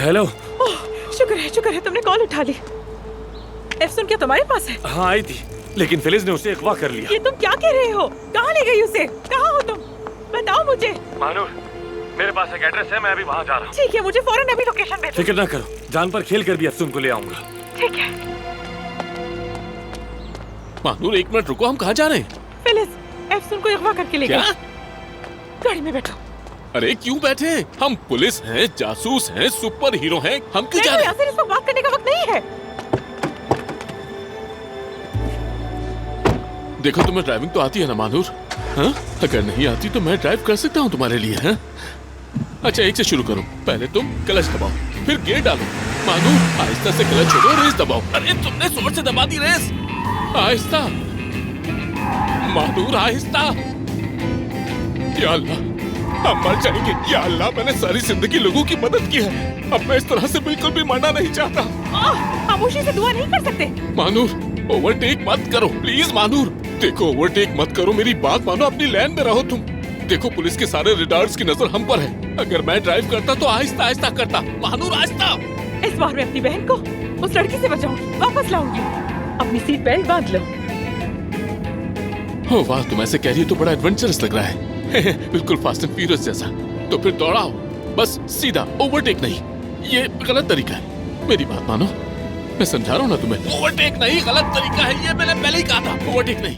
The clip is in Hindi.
हेलो। शुक्र है तुमने कॉल उठा ली। एफसुन क्या तुम्हारे पास है? हाँ आई थी, लेकिन फिलिस ने उसे अगवा कर लिया। ये तुम क्या कह रहे हो? कहाँ ले गई उसे? कहाँ हो तुम? बताओ मुझे। मानूर, मेरे पास एक एड्रेस है, मैं अभी वहाँ जा रहा हूँ। ठीक है, मुझे फौरन अभी लोकेशन भेजो। फिक्र ना करो, जान पर खेल कर भी एफसुन को ले आऊंगा। ठीक है। मानूर 1 मिनट रुको, हम कहाँ जा रहे हैं? फिलिस एफसुन को अगवा करके ले गई। क्या? गाड़ी में बैठो। अरे क्यों बैठे? हम पुलिस हैं, जासूस हैं, सुपर हीरो हैं, हम क्यों जा रहे हैं? यासिर, इसको बात करने का वक्त नहीं है। देखो तुम्हें ड्राइविंग तो आती है ना मानूर? हाँ? अगर नहीं आती तो मैं ड्राइव कर सकता हूँ तुम्हारे लिए। हाँ? अच्छा, एक से शुरू करो। पहले तुम क्लच दबाओ, फिर गियर डालो। मानूर आहिस्ता से क्लच छोड़ो, रेस दबाओ। अरे तुमने जोर से दबा दी रेस। आहिस्ता मानूर, आहिस्ता। या अल्लाह, हम मर जाएंगे। या अल्लाह, मैंने सारी जिंदगी लोगों की मदद की है, अब मैं इस तरह से बिल्कुल भी मरना नहीं चाहता। खामोशी से दुआ नहीं कर सकते। मानूर ओवरटेक मत करो प्लीज। मानूर देखो, ओवरटेक मत करो, मेरी बात मानो, अपनी लाइन में रहो तुम। देखो पुलिस के सारे रडार्स की नजर हम पर है। अगर मैं ड्राइव करता तो आहिस्ता आहिस्ता करता। मानूर आहिस्ता। इस बार मैं अपनी बहन को उस लड़की से बचाऊंगी, वापस लाऊंगी। अपनी सीट बेल्ट बांध लो। हो वाह, तुम ऐसे कह रही हो तो बड़ा एडवेंचरस लग रहा है। बिल्कुल फास्ट एंड फ्यूरियस जैसा। तो फिर दौड़ाओ, बस सीधा, ओवरटेक नहीं। ये गलत तरीका है, मेरी बात मानो। मैं समझा रहा हूँ ना तुम्हें, ओवरटेक नहीं, गलत तरीका है ये। मैंने पहले ही कहा था, ओवरटेक नहीं।